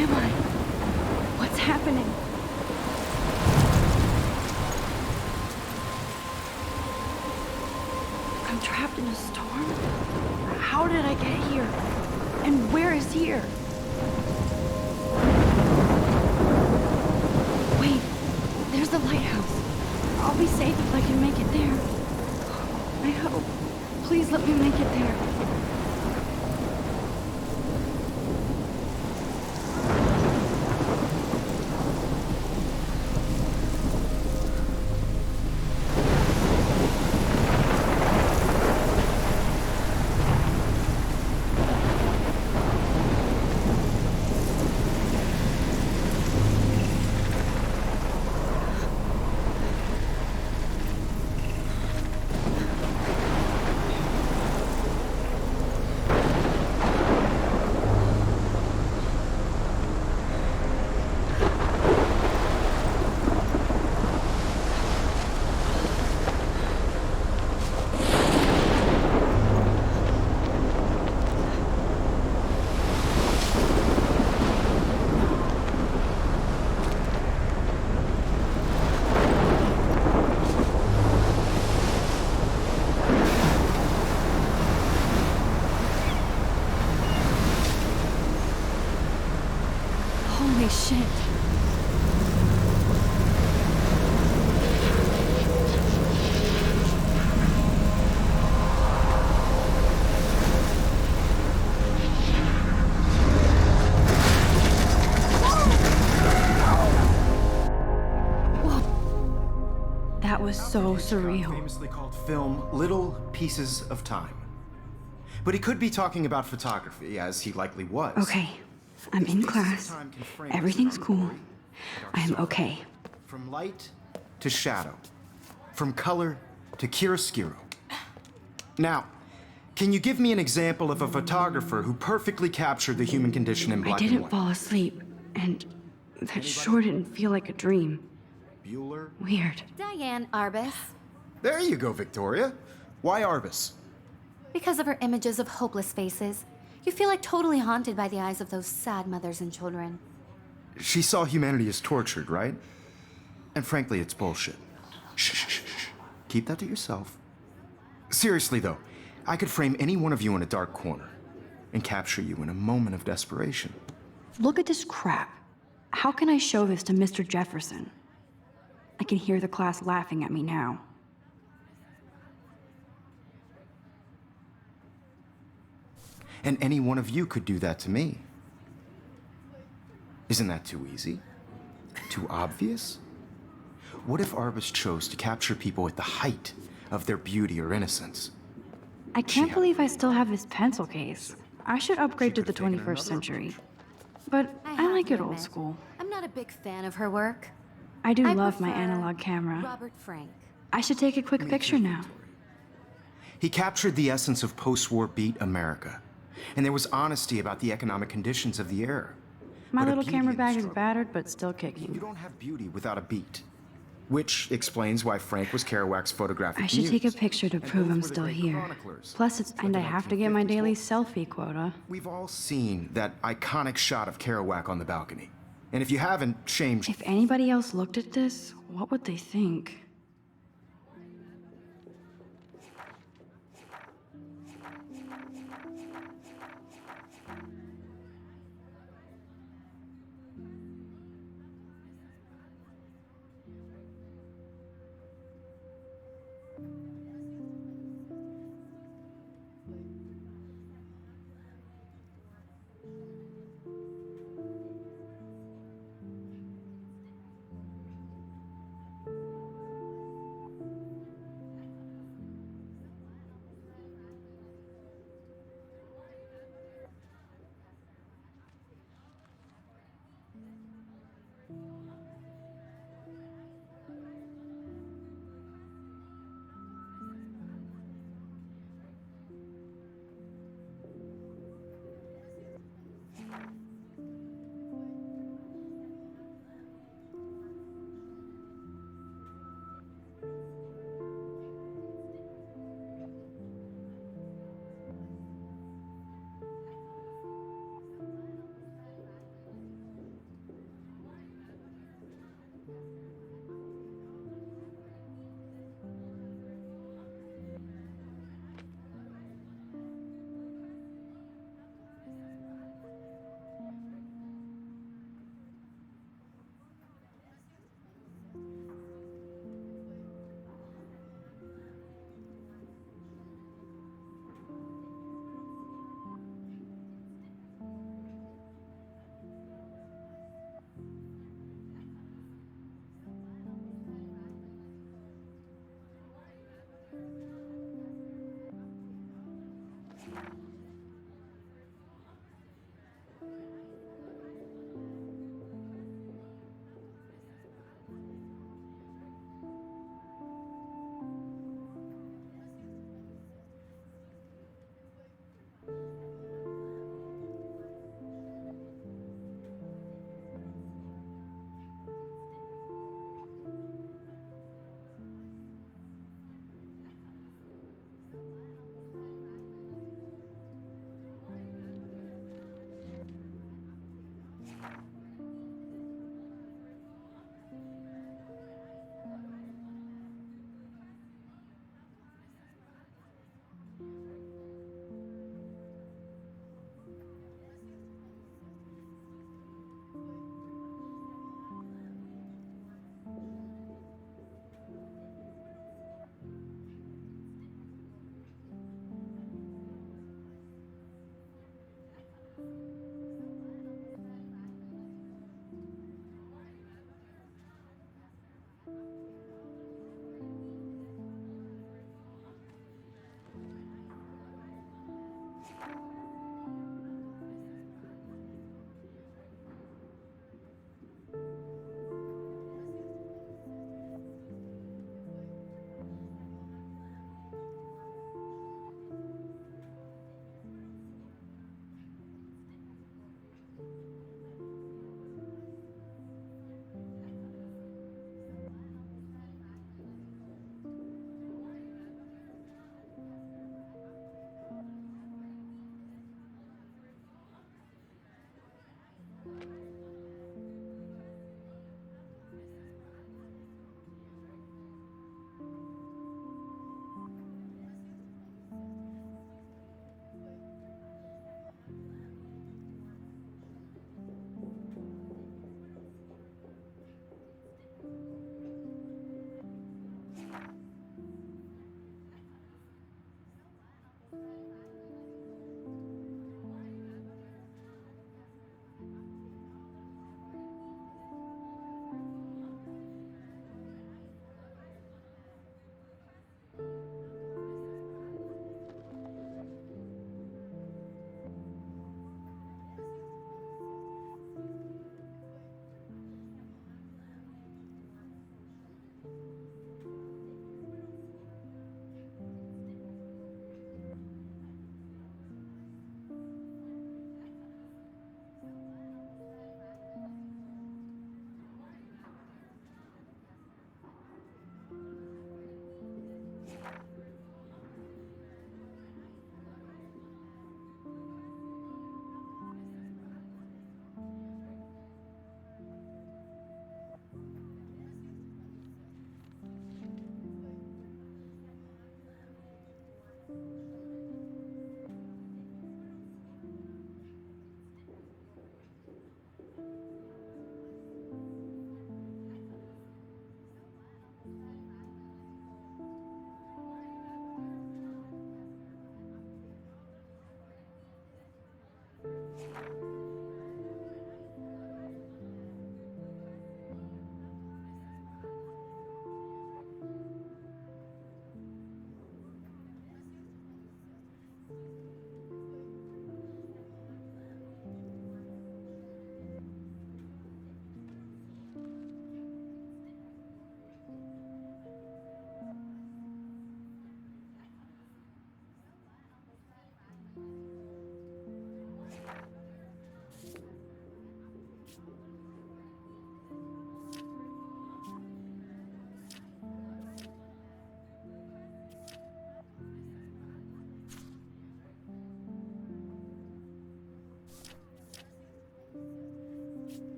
am I? What's happening? I'm trapped in a storm? How did I get here? And where is here? Wait, there's the lighthouse. I'll be safe if I can make it there. I hope. Please let me make it there. Holy shit. Whoa. That was so surreal. Famously called film Little Pieces of Time. But he could be talking about photography, as he likely was. Okay. I'm in class. Everything's cool. I am okay. From light to shadow. From color to chiaroscuro. Now, can you give me an example of a photographer who perfectly captured the human condition in black and I didn't white? fall asleep, and that sure didn't feel like a dream. Bueller? Weird. Diane Arbus. There you go, Victoria. Why Arbus? Because of her images of hopeless faces, you feel like totally haunted by the eyes of those sad mothers and children. She saw humanity as tortured, right? And frankly, it's bullshit. Shh, shh, shh, shh. Keep that to yourself. Seriously, though, I could frame any one of you in a dark corner and capture you in a moment of desperation. Look at this crap. How can I show this to Mr. Jefferson? I can hear the class laughing at me now. And any one of you could do that to me. Isn't that too easy? Too obvious? What if Arbus chose to capture people at the height of their beauty or innocence? I can't believe I still have this pencil case. I should upgrade to the 21st century. But I like it old school. I'm not a big fan of her work. I do I love my prefer analog camera. Robert Frank. I should take a quick picture now. He captured the essence of post-war beat America. And there was honesty about the economic conditions of the era. My But a little beauty camera in the bag is struggle. battered, but still You kicking. don't have beauty without a beat. Which explains why Frank was Kerouac's photographic I should take a muse. picture to And prove both I'm were the still great here. chroniclers Plus, it's of and I the have to get my 1950s. daily selfie quota. We've all seen that iconic shot of Kerouac on the balcony. And if you haven't, shame. If anybody else looked at this, what would they think?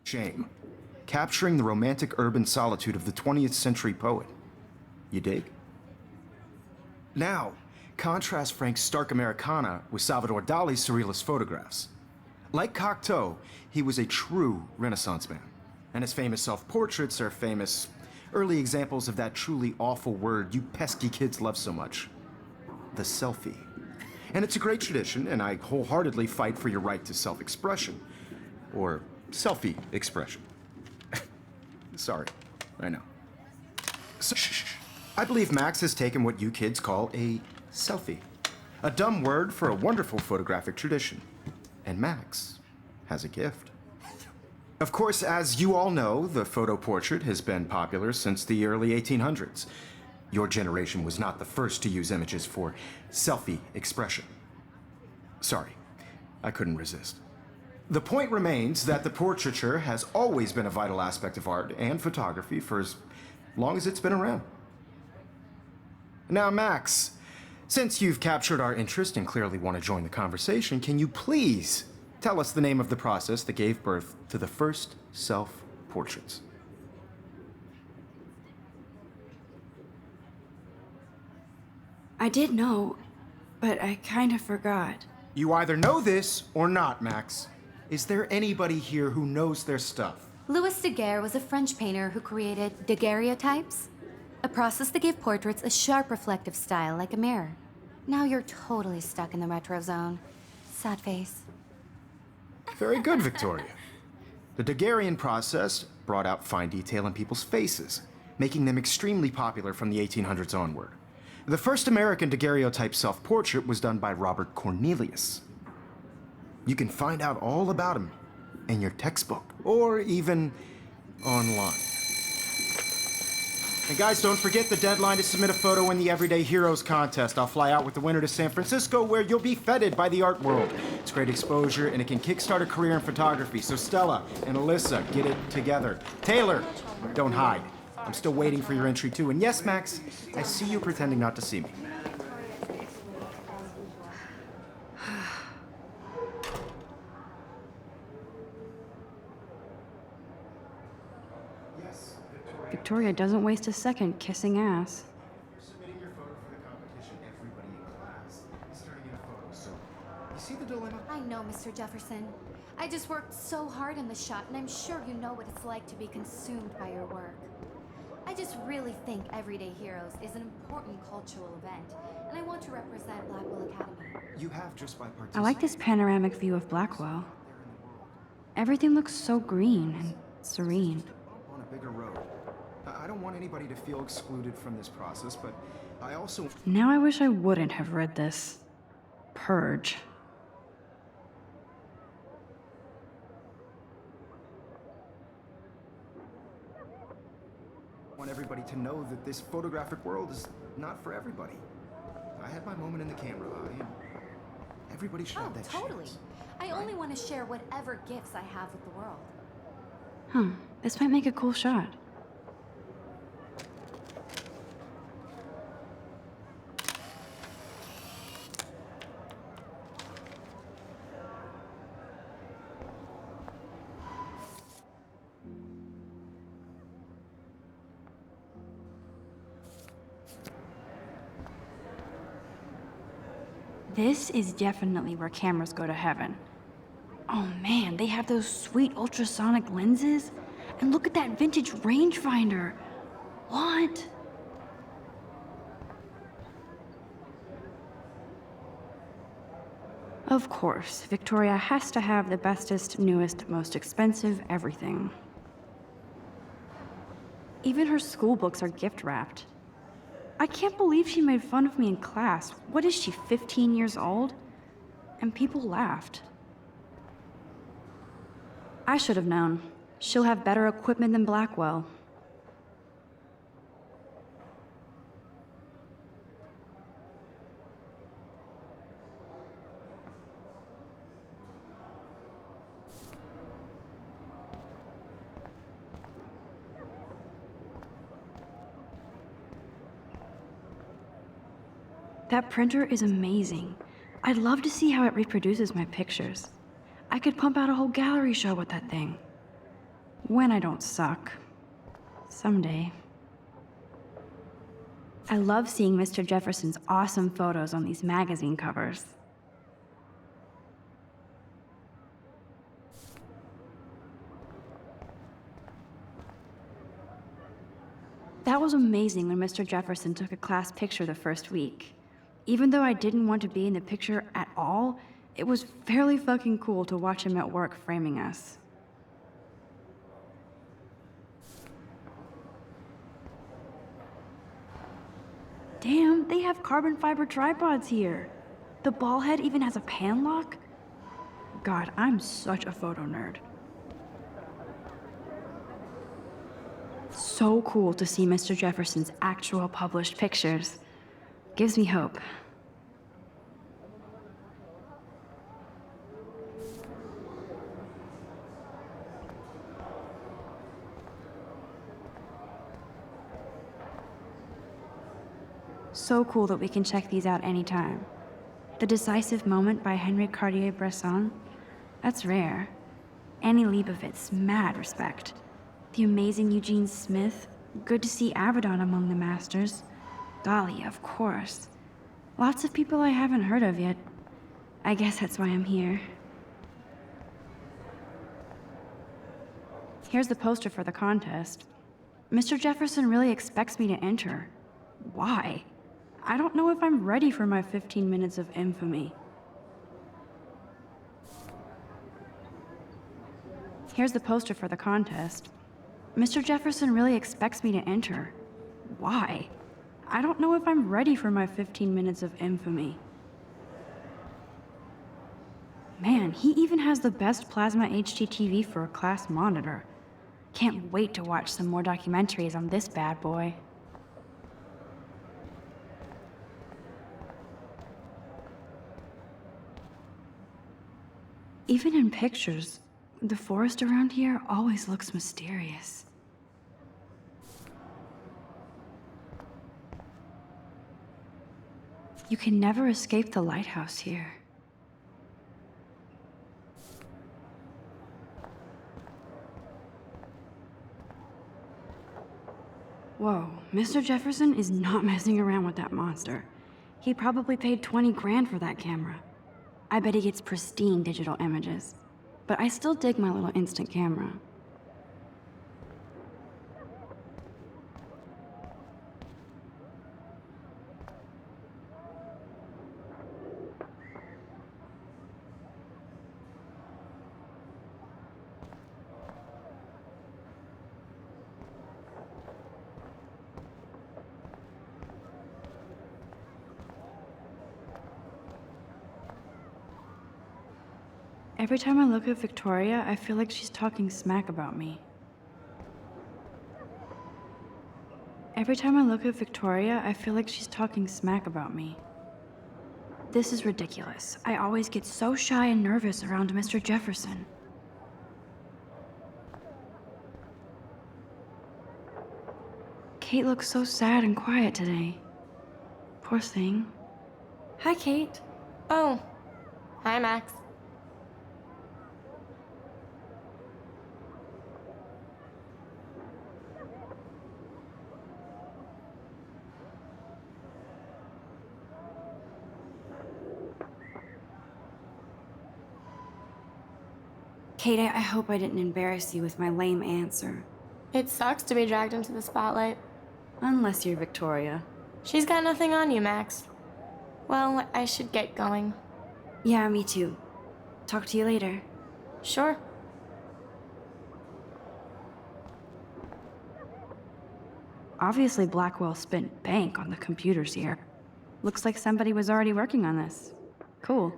Shame. Capturing the romantic urban solitude of the 20th century poet. You dig? Now, contrast Frank's stark Americana with Salvador Dali's surrealist photographs. Like Cocteau, he was a true Renaissance man, and his famous self-portraits are famous early examples of that truly awful word you pesky kids love so much. The selfie. And it's a great tradition, and I wholeheartedly fight for your right to self-expression. Or selfie expression. Sorry, I know. So, I believe Max has taken what you kids call a selfie. A dumb word for a wonderful photographic tradition. And Max has a gift. Of course, as you all know, the photo portrait has been popular since the early 1800s. Your generation was not the first to use images for selfie expression. Sorry, I couldn't resist. The point remains that the portraiture has always been a vital aspect of art and photography for as long as it's been around. Now, Max, since you've captured our interest and clearly want to join the conversation, can you please tell us the name of the process that gave birth to the first self-portraits? I did know, but I kind of forgot. You either know this or not, Max. Is there anybody here who knows their stuff? Louis Daguerre was a French painter who created daguerreotypes, a process that gave portraits a sharp reflective style like a mirror. Now you're totally stuck in the retro zone. Sad face. Very good, Victoria. The Daguerrean process brought out fine detail in people's faces, making them extremely popular from the 1800s onward. The first American daguerreotype self-portrait was done by Robert Cornelius. You can find out all about him in your textbook, or even online. And guys, don't forget the deadline to submit a photo in the Everyday Heroes contest. I'll fly out with the winner to San Francisco, where you'll be feted by the art world. It's great exposure, and it can kickstart a career in photography. So Stella and Alyssa, get it together. Taylor, don't hide. I'm still waiting for your entry too. And yes, Max, I see you pretending not to see me. Victoria doesn't waste a second kissing ass. Submitting your photo for the competition, everybody in class is turning in a photo, so you see the dilemma? I know, Mr. Jefferson. I just worked so hard in the shot, and I'm sure you know what it's like to be consumed by your work. I just really think Everyday Heroes is an important cultural event, and I want to represent Blackwell Academy. You have just by participating. I like this panoramic view of Blackwell. Everything looks so green and serene. On a bigger road. I don't want anybody to feel excluded from this process, but I also... Now I wish I wouldn't have read this. Purge. want everybody to know that this photographic world is not for everybody. I had my moment in the camera eye, and everybody should have that totally. chance. I only want to share whatever gifts I have with the world. Huh. This might make a cool shot. This is definitely where cameras go to heaven. Oh man, they have those sweet ultrasonic lenses. And look at that vintage rangefinder. What? Of course, Victoria has to have the bestest, newest, most expensive everything. Even her school books are gift wrapped. I can't believe she made fun of me in class. What is she, 15 years old? And people laughed. I should have known. She'll have better equipment than Blackwell. That printer is amazing. I'd love to see how it reproduces my pictures. I could pump out a whole gallery show with that thing. When I don't suck. Someday. I love seeing Mr. Jefferson's awesome photos on these magazine covers. That was amazing when Mr. Jefferson took a class picture the first week. Even though I didn't want to be in the picture at all, it was fairly fucking cool to watch him at work framing us. Damn, they have carbon fiber tripods here. The ball head even has a pan lock? God, I'm such a photo nerd. So cool to see Mr. Jefferson's actual published pictures. Gives me hope. So cool that we can check these out anytime. The Decisive Moment by Henry Cartier-Bresson? That's rare. Annie Leibovitz, mad respect. The amazing Eugene Smith, good to see Avedon among the masters. Dali, of course. Lots of people I haven't heard of yet. I guess that's why I'm here. Here's the poster for the contest. Mr. Jefferson really expects me to enter. Why? I don't know if I'm ready for my 15 minutes of infamy. Here's the poster for the contest. Mr. Jefferson really expects me to enter. Why? I don't know if I'm ready for my 15 minutes of infamy. Man, he even has the best plasma HDTV for a class monitor. Can't wait to watch some more documentaries on this bad boy. Even in pictures, the forest around here always looks mysterious. You can never escape the lighthouse here. Whoa, Mr. Jefferson is not messing around with that monster. He probably paid 20 grand for that camera. I bet he gets pristine digital images. But I still dig my little instant camera. Every time I look at Victoria, I feel like she's talking smack about me. Every time I look at Victoria, I feel like she's talking smack about me. This is ridiculous. I always get so shy and nervous around Mr. Jefferson. Kate looks so sad and quiet today. Poor thing. Hi, Kate. Oh. Hi, Max. Kate, I hope I didn't embarrass you with my lame answer. It sucks to be dragged into the spotlight. Unless you're Victoria. She's got nothing on you, Max. Well, I should get going. Yeah, me too. Talk to you later. Sure. Obviously, Blackwell spent bank on the computers here. Looks like somebody was already working on this. Cool.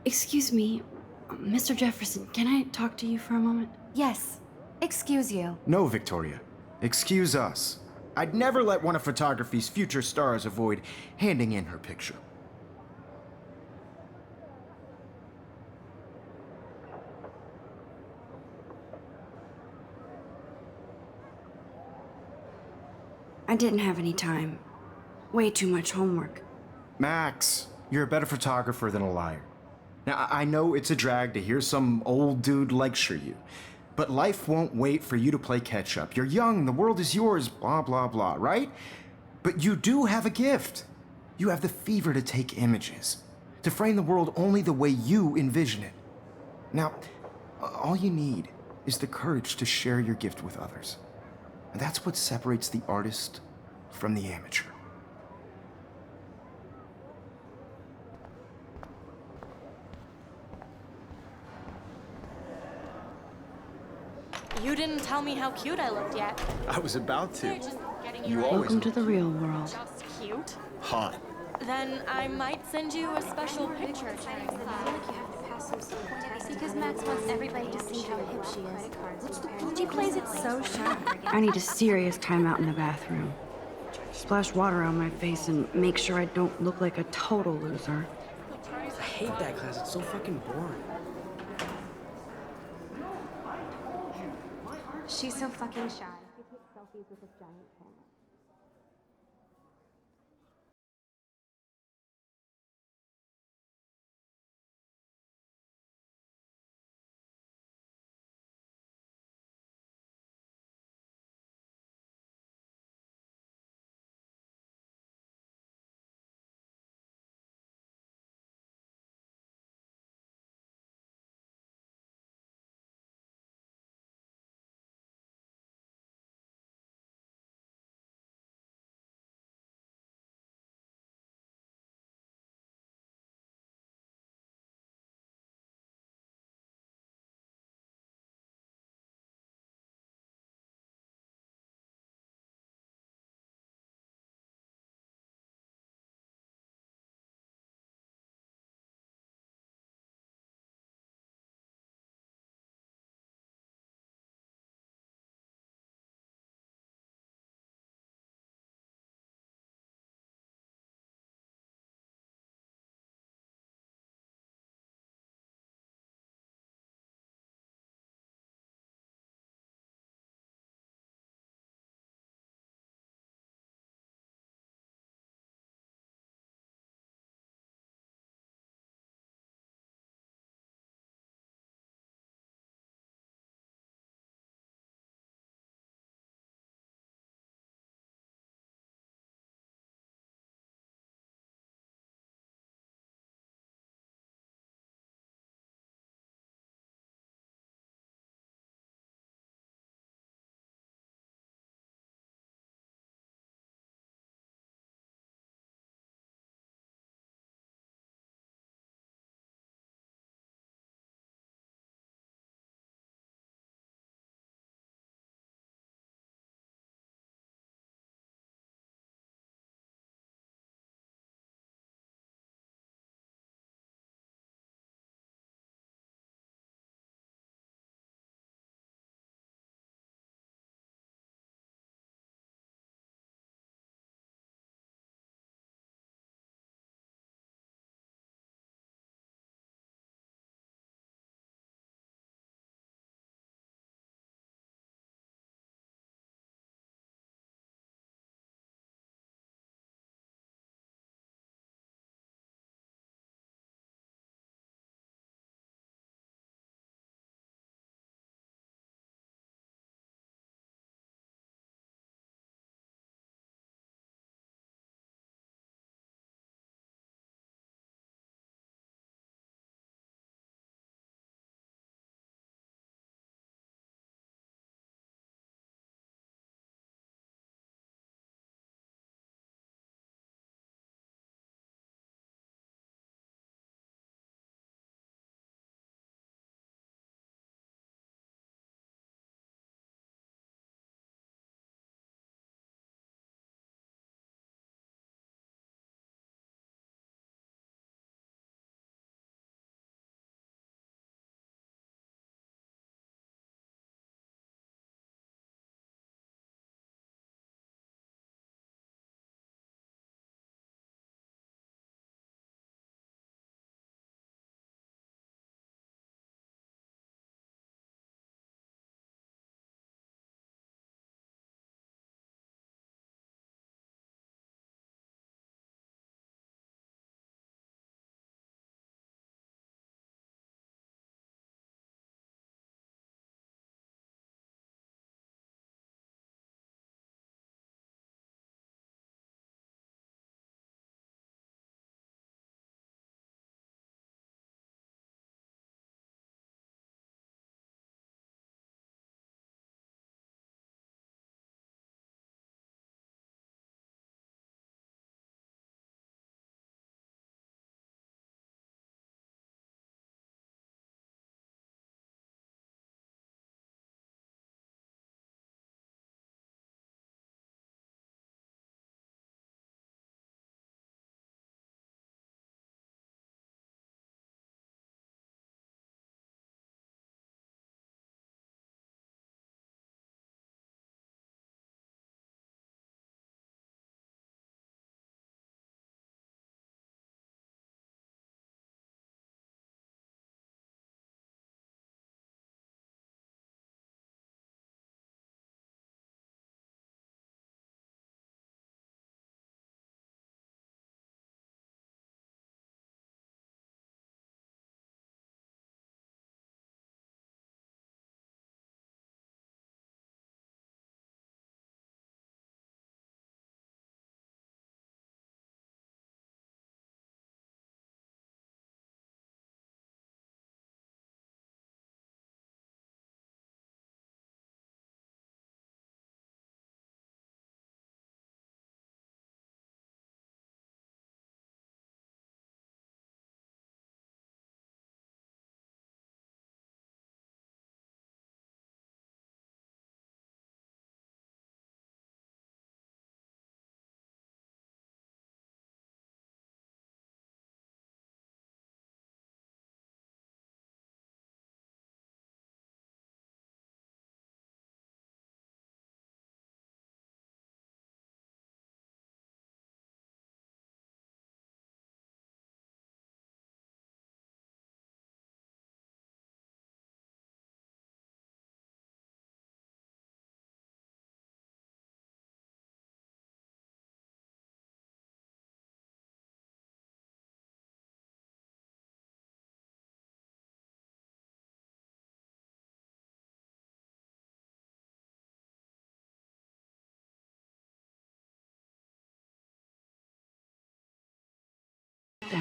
Excuse me, Mr. Jefferson, can I talk to you for a moment? Yes. Excuse you. No, Victoria. Excuse us. I'd never let one of photography's future stars avoid handing in her picture. I didn't have any time. Way too much homework. Max, you're a better photographer than a liar. Now, I know it's a drag to hear some old dude lecture you, but life won't wait for you to play catch up. You're young, the world is yours, blah, blah, blah, right? But you do have a gift. You have the fever to take images, to frame the world only the way you envision it. Now, all you need is the courage to share your gift with others. And that's what separates the artist from the amateur. You didn't tell me how cute I looked yet. I was about They're just getting You ready. always Welcome to the real world. Just cute. hot. Then I might send you a special picture. Because Max wants everybody to see how hip she is. She plays it so sharp. I need a serious timeout in the bathroom. Splash water on my face and make sure I don't look like a total loser. I hate that class. It's so fucking boring. She's so fucking shy.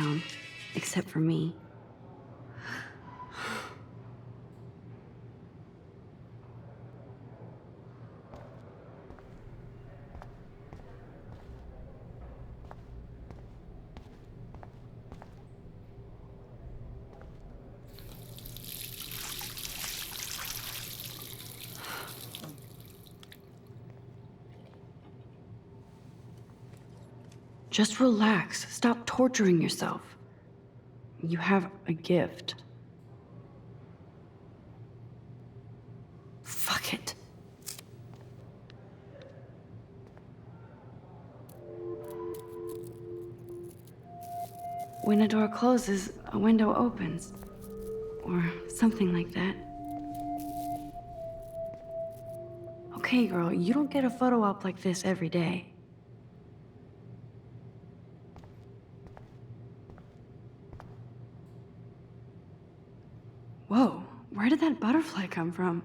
town, except for me. Just relax. Stop torturing yourself. You have a gift. Fuck it. When a door closes, a window opens. Or something like that. Okay, girl, you don't get a photo op like this every day. Whoa, where did that butterfly come from?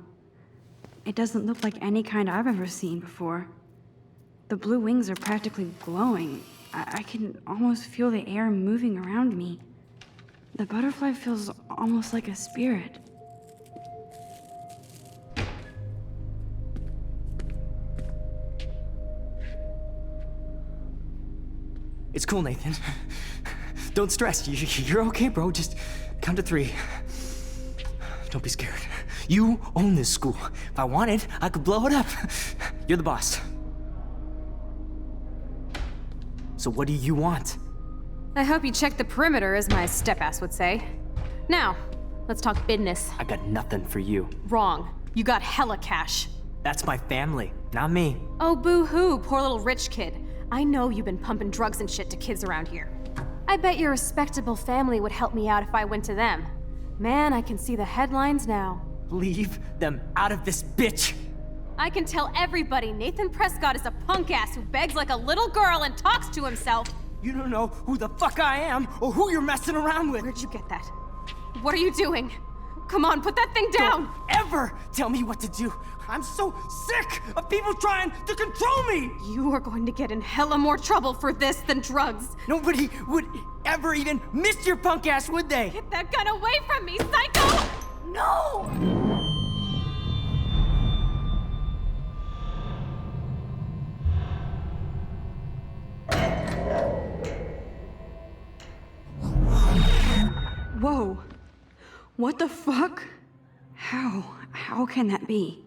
It doesn't look like any kind I've ever seen before. The blue wings are practically glowing. I can almost feel the air moving around me. The butterfly feels almost like a spirit. It's cool, Nathan. Don't stress. You're okay, bro. Just count to 3. Don't be scared. You own this school. If I wanted, I could blow it up. You're the boss. So what do you want? I hope you checked the perimeter, as my step-ass would say. Now, let's talk business. I got nothing for you. Wrong. You got hella cash. That's my family, not me. Oh, boo-hoo, poor little rich kid. I know you've been pumping drugs and shit to kids around here. I bet your respectable family would help me out if I went to them. Man, I can see the headlines now. Leave them out of this bitch! I can tell everybody Nathan Prescott is a punk ass who begs like a little girl and talks to himself. You don't know who the fuck I am or who you're messing around with. Where'd you get that? What are you doing? Come on, put that thing down! Don't ever tell me what to do. I'm so sick of people trying to control me! You are going to get in hella more trouble for this than drugs. Nobody would ever even miss your punk ass, would they? Get that gun away from me, psycho! No! Whoa. What the fuck? How can that be?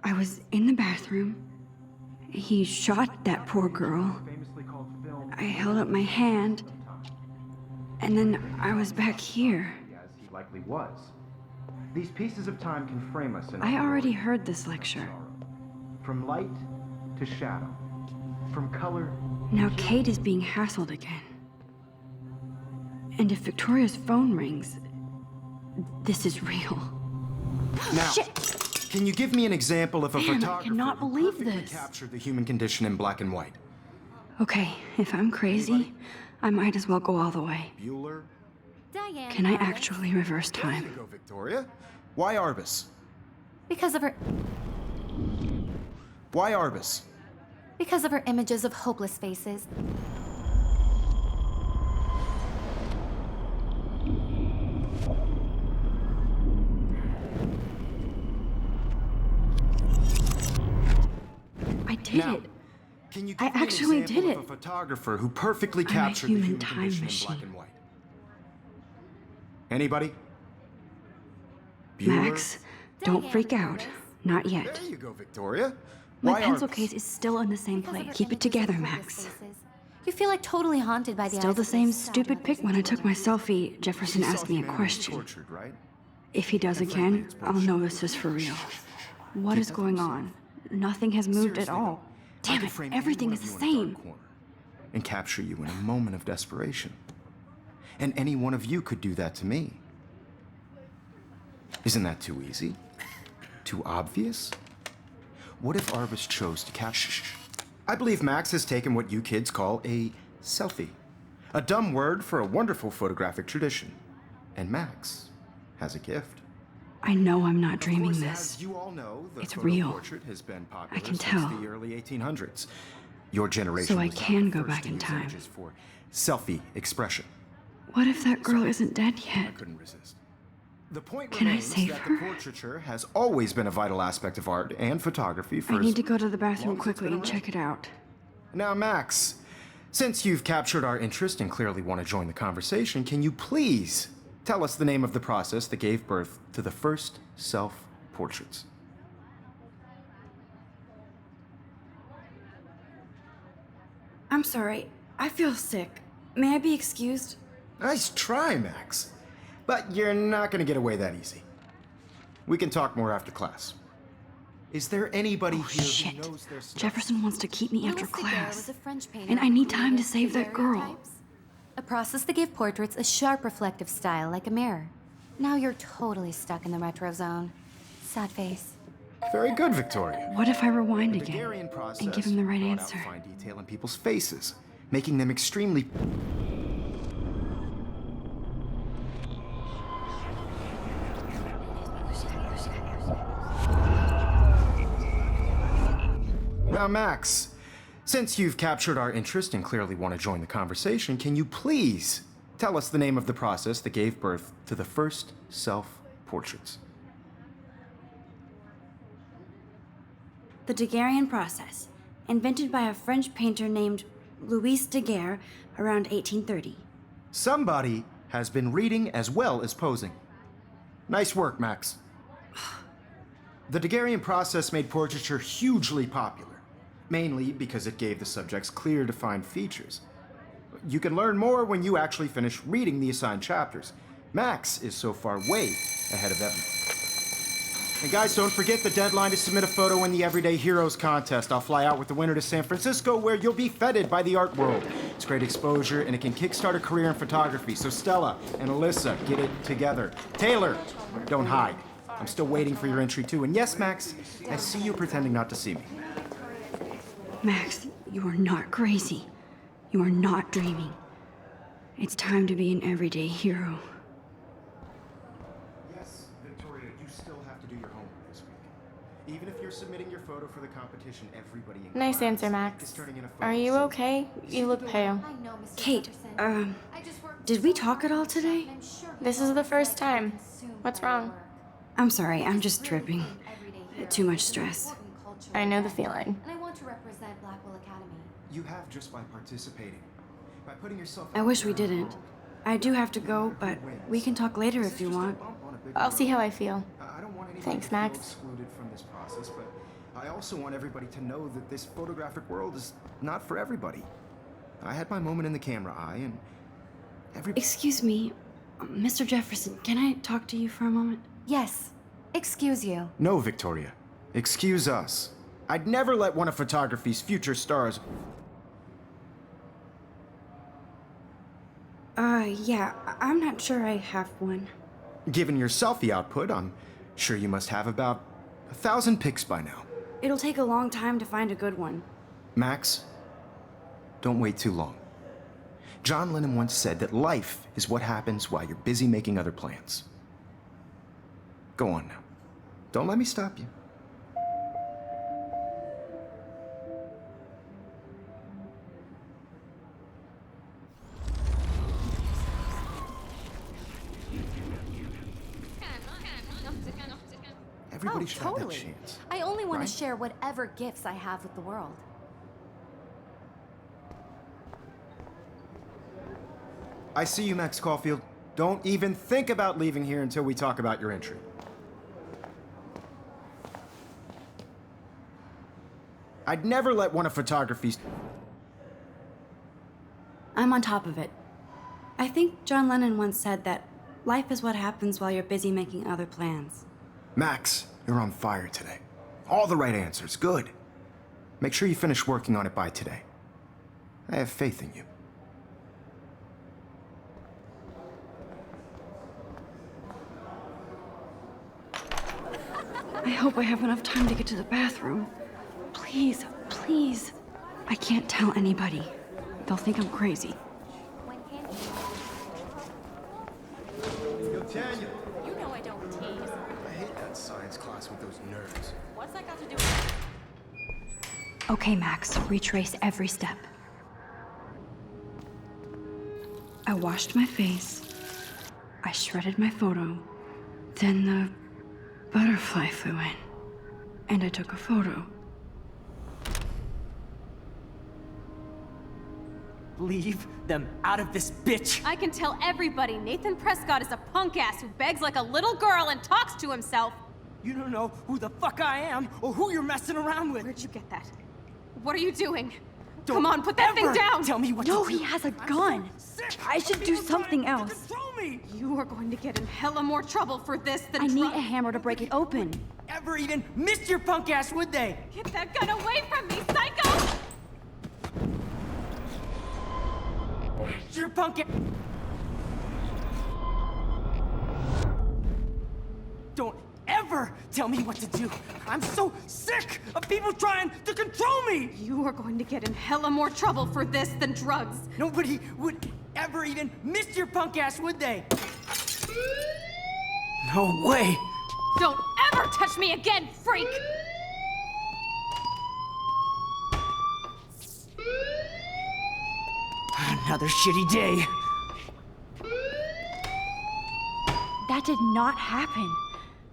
I was in the bathroom. He shot that poor girl. I held up my hand. And then I was back here. As he likely was. These pieces of time can frame us in I already heard this lecture. From light to shadow. From color. Now Kate is being hassled again. And if Victoria's phone rings, this is real. Now, Shit! can you give me an example of a Damn, I photographer cannot who believe perfectly this. captured the human condition in black and white? Okay, if I'm crazy, I might as well go all the way. Bueller? Diane. Can I Arbus. actually reverse There you time? go, Victoria. Why Arbus? Because of her. Why Arbus? Because of her images of hopeless faces. I did Now, it. can you I give me actually an example did of it. a photographer who perfectly I'm a captured the human human time condition in machine. black and white? Anybody? Bueller? Max, don't Diane freak out. Arbus. Not yet. There you go, Victoria. My Why pencil Arbus? case is still in the same Because of place. her Keep it images together, of Max. hopeless faces. You feel like totally haunted by the Still eyes the of same those sad stupid mothers pic when I and took my children. selfie. Jefferson You saw asked me a humanity question. tortured, right? If he does And frankly, again, it's I'll bullshit. know this is for real. What is going on? Nothing has moved at Seriously, all. though, I Damn could it, frame everything any is one the of you in a same. dark corner and capture you in a moment of desperation. And any one of you could do that to me. Isn't that too easy? Too obvious? What if Arbus chose to capture? I believe Max has taken what you kids call a selfie. A dumb word for a wonderful photographic tradition. And Max has a gift. I know I'm not Of dreaming course, this. As you all know, the It's photo real. portrait has been popular can since tell. the early 1800s. Your generation So I was not can the go first back to in use time. images for selfie expression. What if that girl isn't dead I yet? couldn't resist. The point Can I remains save that her? the portraiture has always been a vital aspect of art and photography for I as need to go to the long bathroom as it's quickly been and around. check it out. Now, Max, since you've captured our interest and clearly want to join the conversation, can you please tell us the name of the process that gave birth to the first self-portraits? I'm sorry. I feel sick. May I be excused? Nice try, Max. But you're not going to get away that easy. We can talk more after class. Is there anybody here Shit. who knows their stuff? Jefferson wants to keep me after Louis Daguerre class. was a French painter And I need who time to created save that girl. daguerreotypes, a process that gave portraits a sharp reflective style like a mirror. Now you're totally stuck in the retro zone. Sad face. Very good, Victoria. What if I rewind The again Daguerrean process and give him the right brought out answer? fine detail in people's faces, making them extremely. Now, Max, since you've captured our interest and clearly want to join the conversation, can you please tell us the name of the process that gave birth to the first self-portraits? The Daguerrean process, invented by a French painter named Louis Daguerre around 1830. Somebody has been reading as well as posing. Nice work, Max. The Daguerrean process made portraiture hugely popular, mainly because it gave the subjects clear, defined features. You can learn more when you actually finish reading the assigned chapters. Max is so far way ahead of everyone. And guys, don't forget the deadline to submit a photo in the Everyday Heroes contest. I'll fly out with the winner to San Francisco, where you'll be feted by the art world. It's great exposure, and it can kickstart a career in photography. So Stella and Alyssa, get it together. Taylor, don't hide. I'm still waiting for your entry too. And yes, Max, I see you pretending not to see me. Max, you are not crazy. You are not dreaming. It's time to be an everyday hero. Yes, Victoria, you still have to do your homework this week. Even if you're submitting your photo for the competition, everybody in Nice class answer, is Max. turning in a photo. Are you So okay? You look pale. I know, Mr. Kate, Jefferson. I just worked did we so talk at hard all on the shop, today? and I'm sure you This know is the what it's first like to be time. consumed What's by your wrong? work. I'm sorry, I'm I just really tripping. think Everyday Heroes Too much is an stress. important cultural I know the event, feeling. And I want to represent Blackwell Academy. You have just by participating. By putting yourself I out wish there we in the didn't. world. I do have to go, but we can talk later This if is you just a want. bump on a big I'll road. see how I feel. I don't want anybody Thanks, to feel Max. excluded from this process, but I also want everybody to know that this photographic world is not for everybody. I had my moment in the camera eye, and Excuse me, Mr. Jefferson, can I talk to you for a moment? Yes. Excuse you. No, Victoria. Excuse us. I'd never let one of photography's future stars. Yeah, I'm not sure I have one. Given your selfie output, I'm sure you must have about 1,000 pics by now. It'll take a long time to find a good one. Max, don't wait too long. John Lennon once said that life is what happens while you're busy making other plans. Go on now. Don't let me stop you. Everybody Oh, should totally. have that chance. I only want right? to share whatever gifts I have with the world. I see you, Max Caulfield. Don't even think about leaving here until we talk about your entry. I'd never let one of photography's... I'm on top of it. I think John Lennon once said that life is what happens while you're busy making other plans. Max, you're on fire today. All the right answers. Good. Make sure you finish working on it by today. I have faith in you. I hope I have enough time to get to the bathroom. Please, please. I can't tell anybody. They'll think I'm crazy. Yo, Tanya. You know I don't tease. I hate that science class with those nerds. What's that got to do with Okay, Max, retrace every step. I washed my face. I shredded my photo. Then the butterfly flew in. And I took a photo. Leave them out of this, bitch! I can tell everybody Nathan Prescott is a punk ass who begs like a little girl and talks to himself. You don't know who the fuck I am or who you're messing around with. Where'd you get that? What are you doing? Don't Come on, put that thing ever down! Tell me what No, to do. he has a gun. Sick I should of do people something trying to else. control me. You are going to get in hella more trouble for this than I need drug- a hammer to break it open. Ever even missed your punk ass, would they? Get that gun away from me, psycho! Your punk ass. Don't ever tell me what to do. I'm so sick of people trying to control me. You are going to get in hella more trouble for this than drugs. Nobody would ever even miss your punk ass, would they? No way. Don't ever touch me again, freak! Another shitty day. That did not happen.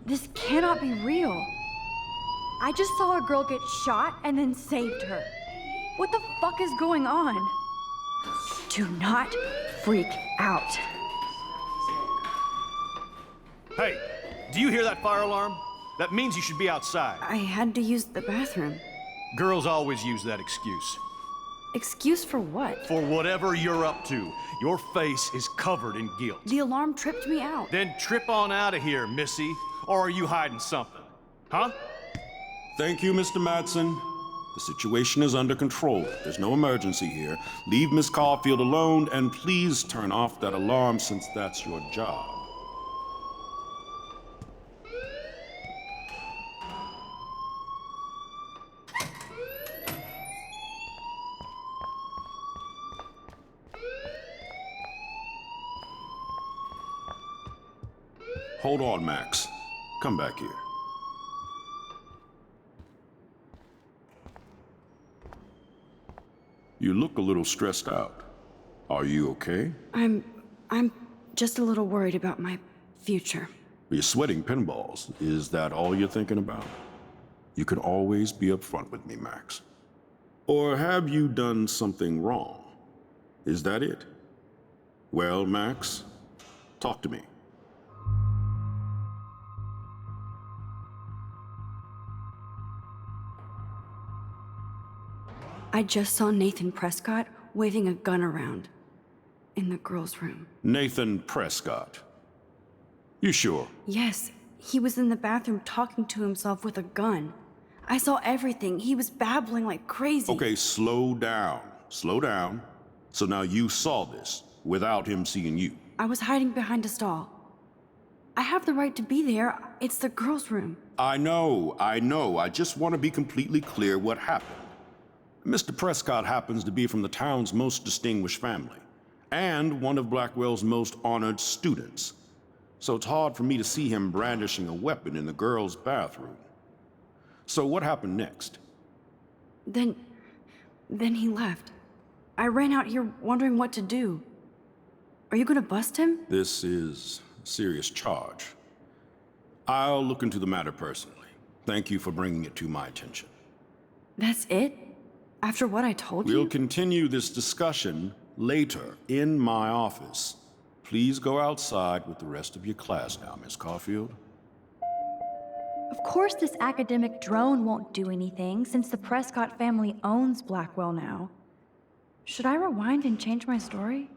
This cannot be real. I just saw a girl get shot and then saved her. What the fuck is going on? Do not freak out. Hey, do you hear that fire alarm? That means you should be outside. I had to use the bathroom. Girls always use that excuse. Excuse for what? For whatever you're up to, your face is covered in guilt. The alarm tripped me out. Then trip on out of here, Missy. Or are you hiding something? Huh? Thank you, Mr. Madsen. The situation is under control. There's no emergency here. Leave Miss Caulfield alone, and please turn off that alarm since that's your job. Hold on, Max. Come back here. You look a little stressed out. Are you okay? I'm just a little worried about my future. You're sweating pinballs. Is that all you're thinking about? You can always be upfront with me, Max. Or have you done something wrong? Is that it? Well, Max, talk to me. I just saw Nathan Prescott waving a gun around in the girls' room. Nathan Prescott. You sure? Yes, he was in the bathroom talking to himself with a gun. I saw everything. He was babbling like crazy. Okay, slow down. Slow down. So now you saw this without him seeing you. I was hiding behind a stall. I have the right to be there. It's the girls' room. I know. I just want to be completely clear what happened. Mr. Prescott happens to be from the town's most distinguished family, and one of Blackwell's most honored students. So it's hard for me to see him brandishing a weapon in the girls' bathroom. So what happened next? Then he left. I ran out here wondering what to do. Are you gonna bust him? This is a serious charge. I'll look into the matter personally. Thank you for bringing it to my attention. That's it? After what I told We'll you? continue this discussion later in my office. Please go outside with the rest of your class now, Miss Caulfield. Of course this academic drone won't do anything, since the Prescott family owns Blackwell now. Should I rewind and change my story?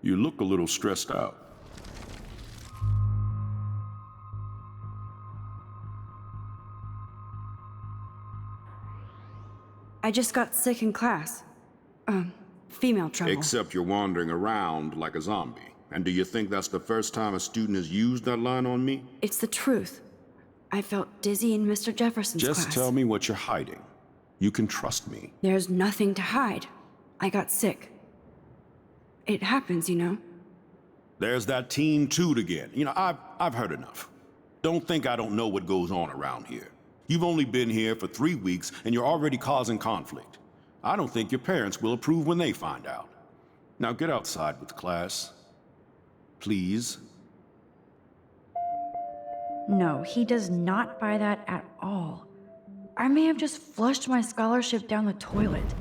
You look a little stressed out. I just got sick in class. Female trouble. Except you're wandering around like a zombie. And do you think that's the first time a student has used that line on me? It's the truth. I felt dizzy in Mr. Jefferson's class. Just tell me what you're hiding. You can trust me. There's nothing to hide. I got sick. It happens, you know. There's that teen toot again. You know, I've heard enough. Don't think I don't know what goes on around here. You've only been here for 3 weeks and you're already causing conflict. I don't think your parents will approve when they find out. Now get outside with class. Please. No, he does not buy that at all. I may have just flushed my scholarship down the toilet.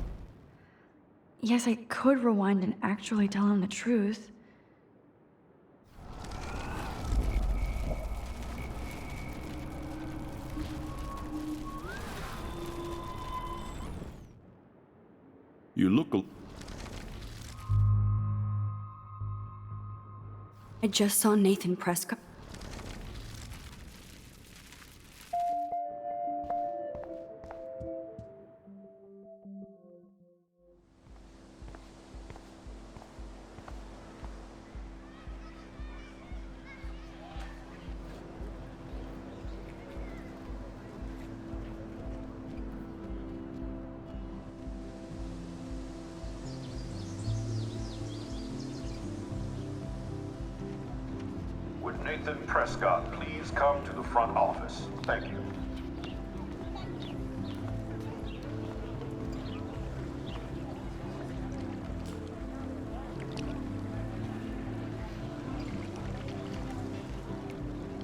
Yes, I could rewind and actually tell him the truth. You look I just saw Nathan Prescott. Would Nathan Prescott please come to the front office? Thank you.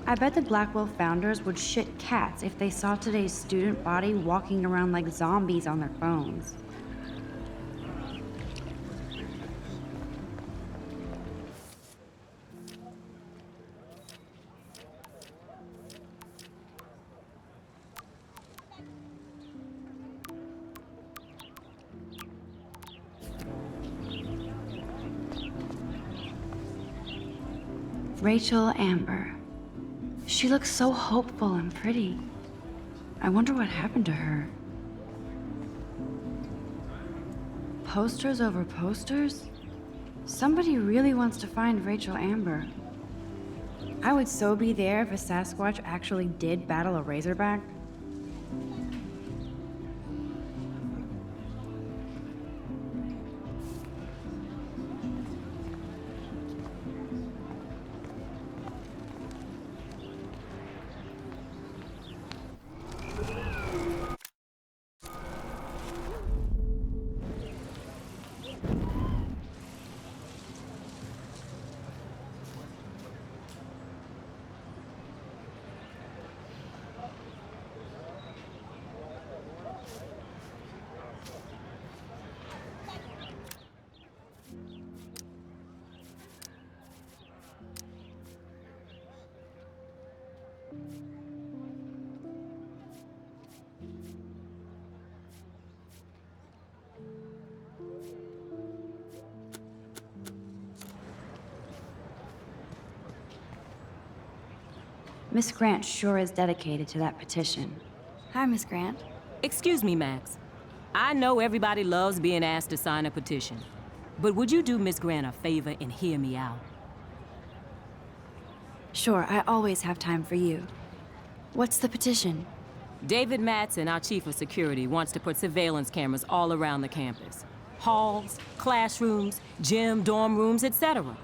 I bet the Blackwell founders would shit cats if they saw today's student body walking around like zombies on their phones. Rachel Amber. She looks so hopeful and pretty. I wonder what happened to her. Posters over posters? Somebody really wants to find Rachel Amber. I would so be there if a Sasquatch actually did battle a Razorback. Miss Grant sure is dedicated to that petition. Hi, Miss Grant. Excuse me, Max. I know everybody loves being asked to sign a petition, but would you do Miss Grant a favor and hear me out? Sure, I always have time for you. What's the petition? David Matson, our chief of security, wants to put surveillance cameras all around the campus. Halls, classrooms, gym, dorm rooms, etc.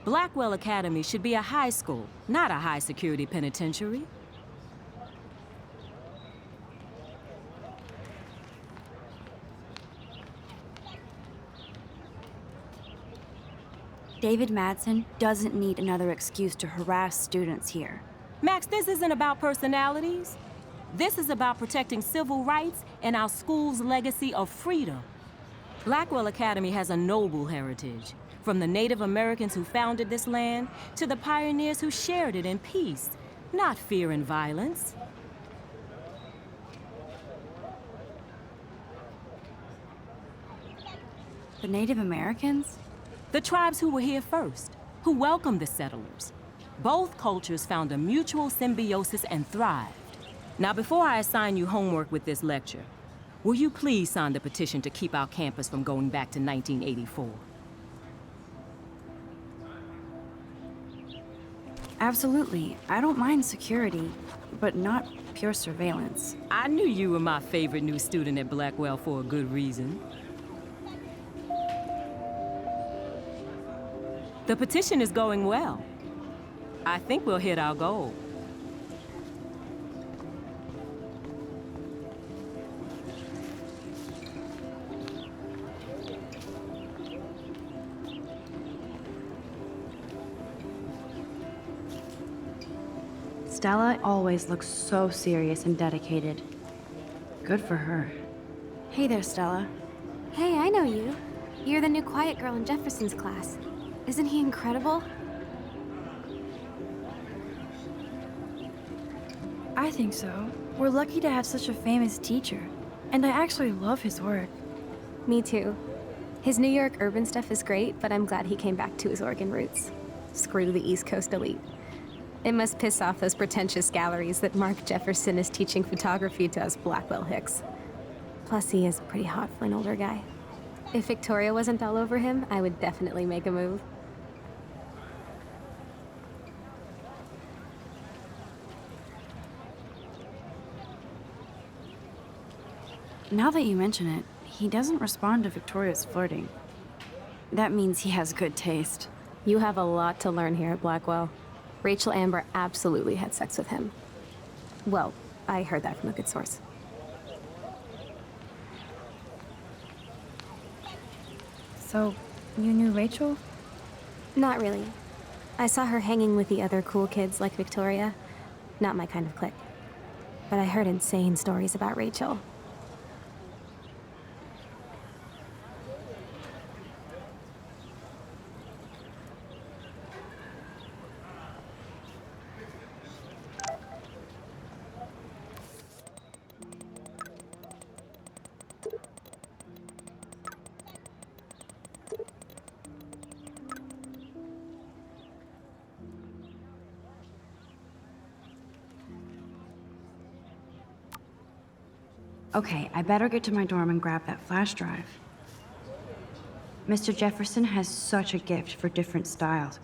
Blackwell Academy should be a high school, not a high-security penitentiary. David Madsen doesn't need another excuse to harass students here. Max, this isn't about personalities. This is about protecting civil rights and our school's legacy of freedom. Blackwell Academy has a noble heritage, from the Native Americans who founded this land to the pioneers who shared it in peace, not fear and violence. The Native Americans? The tribes who were here first, who welcomed the settlers. Both cultures found a mutual symbiosis and thrived. Now, before I assign you homework with this lecture, will you please sign the petition to keep our campus from going back to 1984? Absolutely. I don't mind security, but not pure surveillance. I knew you were my favorite new student at Blackwell for a good reason. The petition is going well. I think we'll hit our goal. Stella always looks so serious and dedicated. Good for her. Hey there, Stella. Hey, I know you. You're the new quiet girl in Jefferson's class. Isn't he incredible? I think so. We're lucky to have such a famous teacher. And I actually love his work. Me too. His New York urban stuff is great, but I'm glad he came back to his Oregon roots. Screw the East Coast elite. It must piss off those pretentious galleries that Mark Jefferson is teaching photography to us Blackwell hicks. Plus, he is pretty hot for an older guy. If Victoria wasn't all over him, I would definitely make a move. Now that you mention it, he doesn't respond to Victoria's flirting. That means he has good taste. You have a lot to learn here at Blackwell. Rachel Amber absolutely had sex with him. Well, I heard that from a good source. So, you knew Rachel? Not really. I saw her hanging with the other cool kids like Victoria. Not my kind of clique. But I heard insane stories about Rachel. Okay, I better get to my dorm and grab that flash drive. Mr. Jefferson has such a gift for different styles.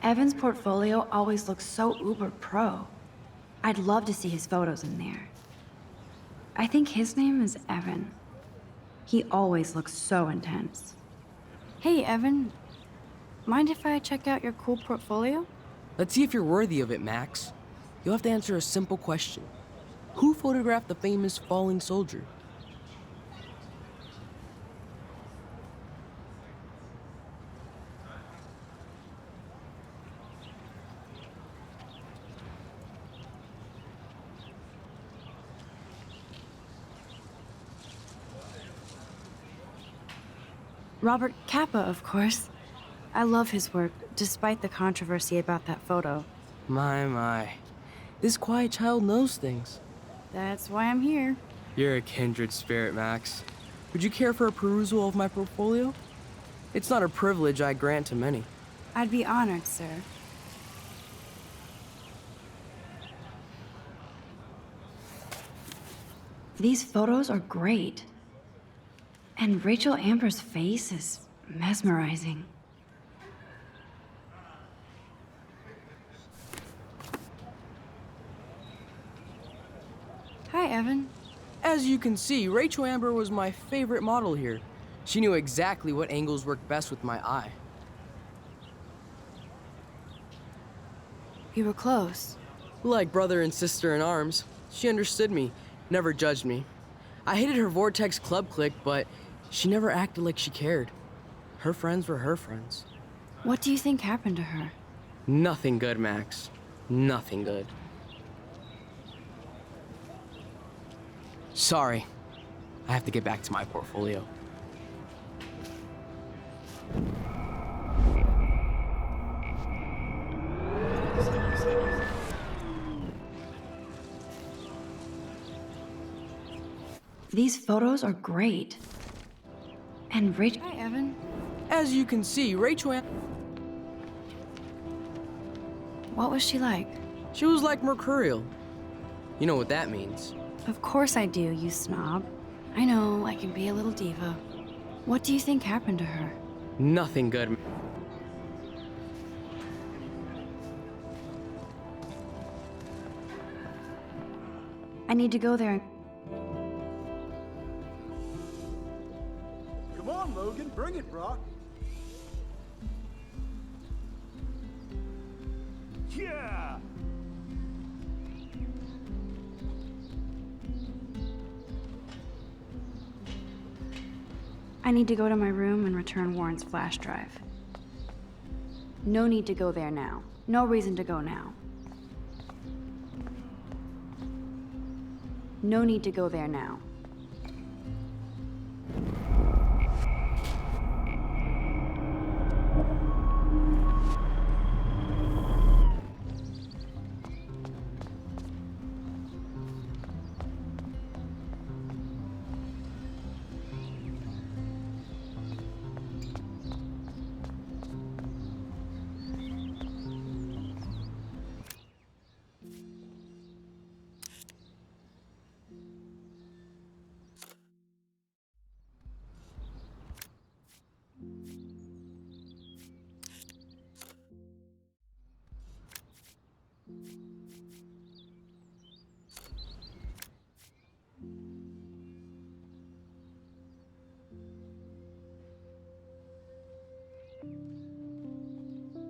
Evan's portfolio always looks so uber pro. I'd love to see his photos in there. I think his name is Evan. He always looks so intense. Hey, Evan. Mind if I check out your cool portfolio? Let's see if you're worthy of it, Max. You'll have to answer a simple question. Who photographed the famous falling soldier? Robert Capa, of course. I love his work, despite the controversy about that photo. My. This quiet child knows things. That's why I'm here. You're a kindred spirit, Max. Would you care for a perusal of my portfolio? It's not a privilege I grant to many. I'd be honored, sir. These photos are great. And Rachel Amber's face is mesmerizing. Hi, Evan. As you can see, Rachel Amber was my favorite model here. She knew exactly what angles worked best with my eye. You were close. Like brother and sister in arms, she understood me, never judged me. I hated her Vortex Club clique, but she never acted like she cared. Her friends were her friends. What do you think happened to her? Nothing good, Max. Nothing good. Sorry. I have to get back to my portfolio. These photos are great. And Rachel. Hi, Evan. As you can see, Rachel... What was she like? She was like Mercurial. You know what that means. Of course I do, you snob. I know, I can be a little diva. What do you think happened to her? Nothing good. I need to go there and... Come on, Logan, bring it, Brock. Yeah! I need to go to my room and return Warren's flash drive. No need to go there now. No reason to go now. No need to go there now.